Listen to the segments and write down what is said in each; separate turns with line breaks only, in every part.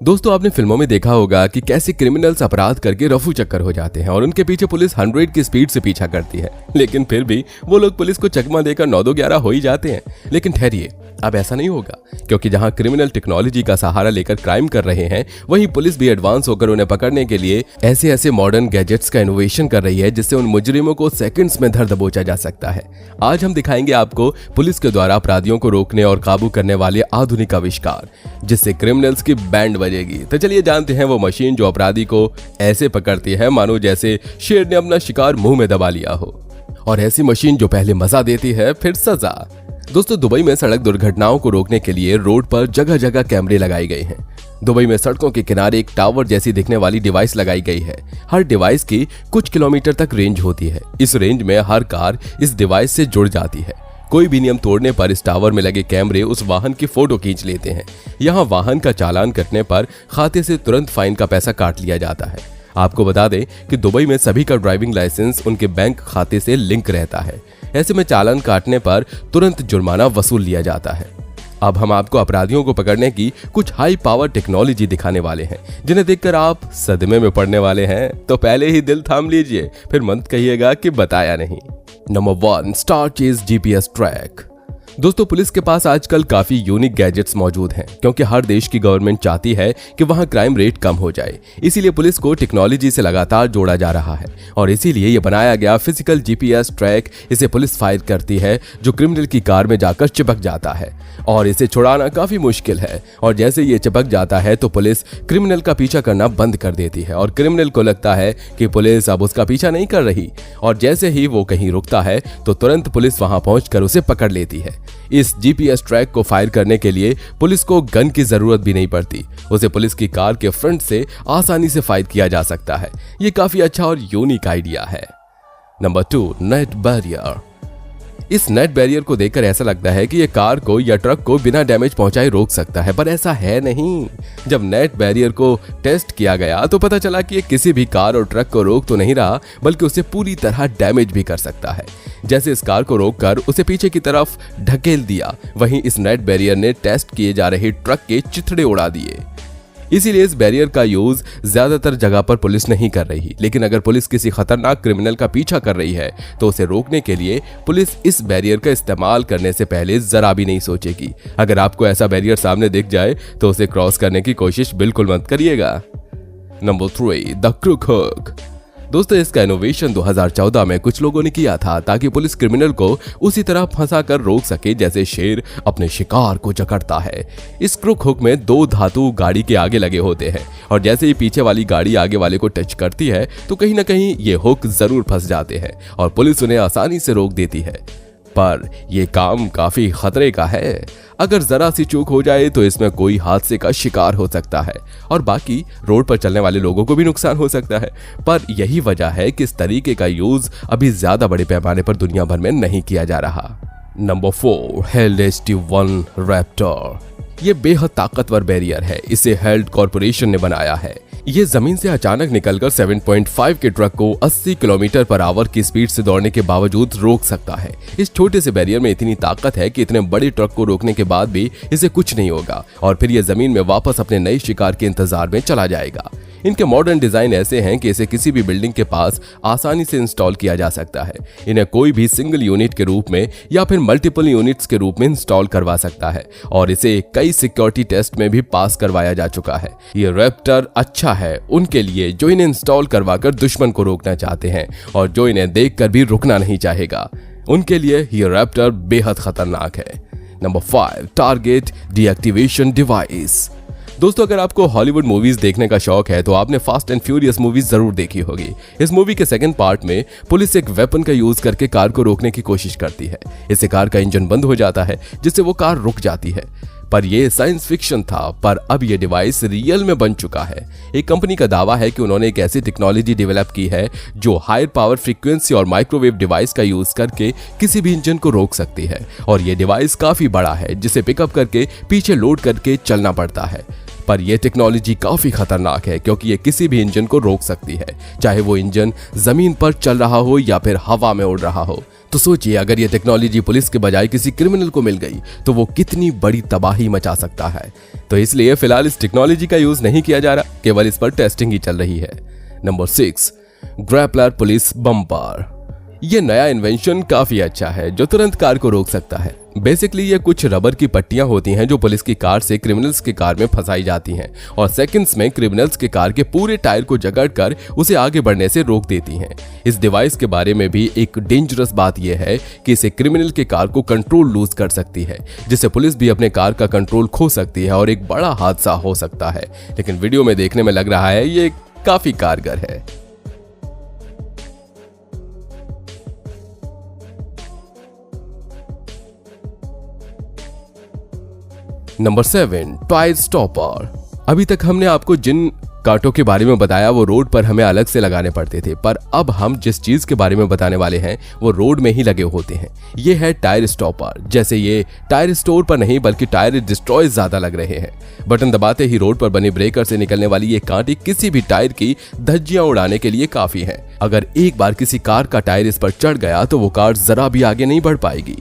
दोस्तों आपने फिल्मों में देखा होगा कि कैसे क्रिमिनल्स अपराध करके रफू चक्कर हो जाते हैं और उनके पीछे पुलिस 100 की स्पीड से पीछा करती है, लेकिन फिर भी वो लोग पुलिस को चकमा देकर 9-2-11 हो ही जाते हैं। लेकिन ठहरिए, अब ऐसा नहीं होगा, क्योंकि जहां क्रिमिनल टेक्नोलॉजी का सहारा लेकर क्राइम कर रहे हैं, वहीं पुलिस भी एडवांस होकर उन्हें पकड़ने के लिए ऐसे मॉडर्न गैजेट्स का इनोवेशन कर रही है जिससे उन मुजरिमों को सेकंड्स में धर दबोचा जा सकता है। आज हम दिखाएंगे आपको पुलिस के द्वारा अपराधियों को रोकने और काबू करने वाले आधुनिक आविष्कार, जिससे क्रिमिनल्स की बैंड बजेगी। तो चलिए जानते हैं वो मशीन जो अपराधी को ऐसे पकड़ती है मानो जैसे शेर ने अपना शिकार मुंह में दबा लिया हो, और ऐसी मशीन जो पहले मजा देती है फिर सजा। दोस्तों दुबई में सड़क दुर्घटनाओं को रोकने के लिए रोड पर जगह जगह कैमरे लगाए गए हैं। दुबई में सड़कों के किनारे एक टावर जैसी दिखने वाली डिवाइस लगाई गई है। हर डिवाइस की कुछ किलोमीटर तक रेंज होती है। इस रेंज में हर कार इस डिवाइस से जुड़ जाती है। कोई भी नियम तोड़ने पर इस टावर में लगे कैमरे उस वाहन की फोटो खींच लेते हैं। यहाँ वाहन का चालान कटने पर खाते से तुरंत फाइन का पैसा काट लिया जाता है। आपको बता दें कि दुबई में सभी का ड्राइविंग लाइसेंस उनके बैंक खाते से लिंक रहता है। ऐसे में चालान काटने पर तुरंत जुर्माना वसूल लिया जाता है। अब हम आपको अपराधियों को पकड़ने की कुछ हाई पावर टेक्नोलॉजी दिखाने वाले हैं, जिन्हें देखकर आप सदमे में पड़ने वाले हैं। तो पहले ही दिल थाम लीजिए, फिर मत कहिएगा कि बताया नहीं। Number 1, star chase GPS track. दोस्तों पुलिस के पास आजकल काफी यूनिक गैजेट्स मौजूद हैं, क्योंकि हर देश की गवर्नमेंट चाहती है कि वहां क्राइम रेट कम हो जाए। इसीलिए पुलिस को टेक्नोलॉजी से लगातार जोड़ा जा रहा है, और इसीलिए ये बनाया गया फिजिकल जीपीएस ट्रैक इसे पुलिस फायर करती है, जो क्रिमिनल की कार में जाकर चिपक जाता है, और इसे छुड़ाना काफी मुश्किल है। और जैसे ये चिपक जाता है तो पुलिस क्रिमिनल का पीछा करना बंद कर देती है, और क्रिमिनल को लगता है कि पुलिस अब उसका पीछा नहीं कर रही, और जैसे ही वो कहीं रुकता है तो तुरंत पुलिस वहां पहुंचकर उसे पकड़ लेती है। इस जीपीएस ट्रैक को फायर करने के लिए पुलिस को गन की जरूरत भी नहीं पड़ती। उसे पुलिस की कार के फ्रंट से आसानी से फायर किया जा सकता है। ये काफी अच्छा और यूनिक आइडिया है। Number 2, net barrier. इस नेट बैरियर को देखकर ऐसा लगता है कि ये कार को या ट्रक को बिना डैमेज पहुंचाए रोक सकता है, पर ऐसा है नहीं। जब नेट बैरियर को टेस्ट किया गया तो पता चला कि ये किसी भी कार और ट्रक को रोक तो नहीं रहा, बल्कि उसे पूरी तरह डैमेज भी कर सकता है। जैसे इस कार को रोककर उसे पीछे की तरफ ढकेल दिया, वहीं इस नेट बैरियर ने टेस्ट किए जा रहे ट्रक के चिथड़े उड़ा दिए। इसीलिए इस बैरियर का यूज ज्यादातर जगह पर पुलिस नहीं कर रही, लेकिन अगर पुलिस किसी खतरनाक क्रिमिनल का पीछा कर रही है तो उसे रोकने के लिए पुलिस इस बैरियर का इस्तेमाल करने से पहले जरा भी नहीं सोचेगी। अगर आपको ऐसा बैरियर सामने दिख जाए तो उसे क्रॉस करने की कोशिश बिल्कुल मत करिएगा। Number 3, the crook hook. दोस्तों इसका इनोवेशन 2014 में कुछ लोगों ने किया था, ताकि पुलिस क्रिमिनल को उसी तरह फंसाकर रोक सके जैसे शेर अपने शिकार को जकड़ता है। इस क्रूक हुक में 2 धातु गाड़ी के आगे लगे होते हैं, और जैसे ही पीछे वाली गाड़ी आगे वाले को टच करती है तो कहीं ना कहीं ये हुक जरूर फंस जाते हैं और पुलिस उन्हें आसानी से रोक देती है। पर यह काम काफी खतरे का है। अगर जरा सी चूक हो जाए तो इसमें कोई हादसे का शिकार हो सकता है, और बाकी रोड पर चलने वाले लोगों को भी नुकसान हो सकता है। पर यही वजह है कि इस तरीके का यूज अभी ज्यादा बड़े पैमाने पर दुनिया भर में नहीं किया जा रहा। Number 4, held HT1 Raptor. ये बेहद ताकतवर बैरियर है। इसे हेल्ड कॉर्पोरेशन ने बनाया है। ये जमीन से अचानक निकलकर 7.5 के ट्रक को 80 किलोमीटर पर आवर की स्पीड से दौड़ने के बावजूद रोक सकता है। इस छोटे से बैरियर में इतनी ताकत है कि इतने बड़े ट्रक को रोकने के बाद भी इसे कुछ नहीं होगा, और फिर ये जमीन में वापस अपने नए शिकार के इंतजार में चला जाएगा। इनके मॉडर्न डिजाइन ऐसे हैं कि इसे किसी भी बिल्डिंग के पास आसानी से इंस्टॉल किया जा सकता है। इन्हें कोई भी सिंगल यूनिट के रूप में या फिर मल्टीपल यूनिट्स के रूप में इंस्टॉल करवा सकता है, और इसे कई सिक्योरिटी टेस्ट में भी पास करवाया जा चुका है। ये रैप्टर अच्छा है उनके लिए जो इन्हें इंस्टॉल करवाकर दुश्मन को रोकना चाहते हैं, और जो इन्हें देखकर भी रुकना नहीं चाहेगा, उनके लिए ये रैप्टर बेहद खतरनाक है। Number 5, target deactivation device. दोस्तों अगर आपको हॉलीवुड मूवीज देखने का शौक है तो आपने फास्ट एंड फ्यूरियस मूवीज जरूर देखी होगी। इस मूवी के सेकंड पार्ट में पुलिस एक वेपन का यूज करके कार को रोकने की कोशिश करती है। इससे कार का इंजन बंद हो जाता है, जिससे वो कार रुक जाती है। पर यह साइंस फिक्शन था, पर अब यह डिवाइस रियल में बन चुका है। एक कंपनी का दावा है कि उन्होंने एक ऐसी टेक्नोलॉजी डेवलप की है जो हायर पावर फ्रीक्वेंसी और माइक्रोवेव डिवाइस का यूज करके किसी भी इंजन को रोक सकती है, और यह डिवाइस काफी बड़ा है जिसे पिकअप करके पीछे लोड करके चलना पड़ता है। पर यह टेक्नोलॉजी काफी खतरनाक है, क्योंकि यह किसी भी इंजन को रोक सकती है, चाहे वो इंजन जमीन पर चल रहा हो या फिर हवा में उड़ रहा हो। तो सोचिए अगर ये टेक्नोलॉजी पुलिस के बजाय किसी क्रिमिनल को मिल गई तो वो कितनी बड़ी तबाही मचा सकता है। तो इसलिए फिलहाल इस टेक्नोलॉजी का यूज नहीं किया जा रहा, केवल इस पर टेस्टिंग ही चल रही है। Number 6, grappler police bumper. ये नया इन्वेंशन काफी अच्छा है जो तुरंत कार को रोक सकता है। बेसिकली ये कुछ रबर की पट्टियां होती हैं जो पुलिस की कार से क्रिमिनल्स की कार में फंसाई जाती हैं और सेकंड्स में क्रिमिनल्स के कार के पूरे टायर को जकड़कर उसे आगे बढ़ने से रोक देती हैं। इस डिवाइस के बारे में भी एक डेंजरस बात यह है कि इसे क्रिमिनल के कार को कंट्रोल लूज कर सकती है, जिससे पुलिस भी अपने कार का कंट्रोल खो सकती है और एक बड़ा हादसा हो सकता है। लेकिन वीडियो में देखने में लग रहा है ये काफी कारगर है। Number 7, tyre stopper. अभी तक हमने आपको जिन कांटों के बारे में बताया वो रोड पर हमें अलग से लगाने पड़ते थे, पर अब हम जिस चीज के बारे में बताने वाले हैं वो रोड में ही लगे होते हैं। ये है टायर स्टॉपर। जैसे ये टायर स्टोर पर नहीं बल्कि टायर डिस्ट्रॉय ज्यादा लग रहे हैं। बटन दबाते ही रोड पर बने ब्रेकर से निकलने वाली ये कांटे किसी भी टायर की धज्जियां उड़ाने के लिए काफी है। अगर एक बार किसी कार का टायर इस पर चढ़ गया तो वो कार जरा भी आगे नहीं बढ़ पाएगी।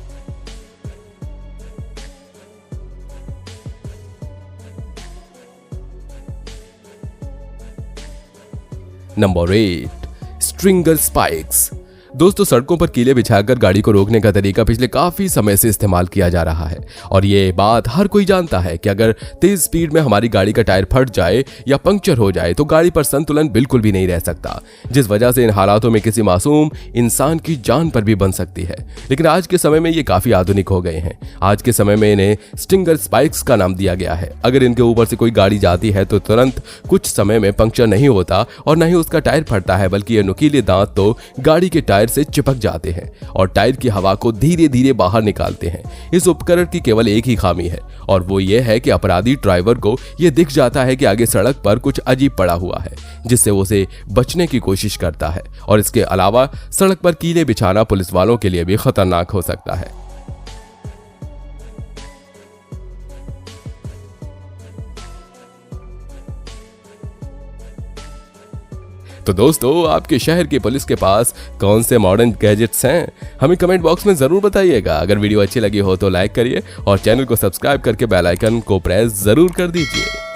Number 8, stringer spikes. दोस्तों सड़कों पर कीले बिछाकर गाड़ी को रोकने का तरीका पिछले काफी समय से इस्तेमाल किया जा रहा है और ये बात हर कोई जानता है कि अगर तेज स्पीड में हमारी गाड़ी का टायर फट जाए या पंक्चर हो जाए तो गाड़ी पर संतुलन बिल्कुल भी नहीं रह सकता, जिस वजह से इन हालातों में किसी मासूम इंसान की जान पर भी बन सकती है। लेकिन आज के समय में ये काफी आधुनिक हो गए हैं। आज के समय में इन्हें स्ट्रिंगर स्पाइक्स का नाम दिया गया है। अगर इनके ऊपर से कोई गाड़ी जाती है तो तुरंत कुछ समय में पंक्चर नहीं होता और न ही उसका टायर फटता है, बल्कि ये नुकीले दांत तो गाड़ी के टायर से चिपक जाते हैं और टायर की हवा को धीरे धीरे बाहर निकालते हैं। इस उपकरण की केवल एक ही खामी है और वो ये है कि अपराधी ड्राइवर को ये दिख जाता है कि आगे सड़क पर कुछ अजीब पड़ा हुआ है, जिससे वो उसे बचने की कोशिश करता है। और इसके अलावा सड़क पर कीले बिछाना पुलिस वालों के लिए भी खतरनाक हो सकता है। तो दोस्तों आपके शहर की पुलिस के पास कौन से मॉडर्न गैजेट्स हैं, हमें कमेंट बॉक्स में जरूर बताइएगा। अगर वीडियो अच्छी लगी हो तो लाइक करिए और चैनल को सब्सक्राइब करके बेल आइकन को प्रेस जरूर कर दीजिए।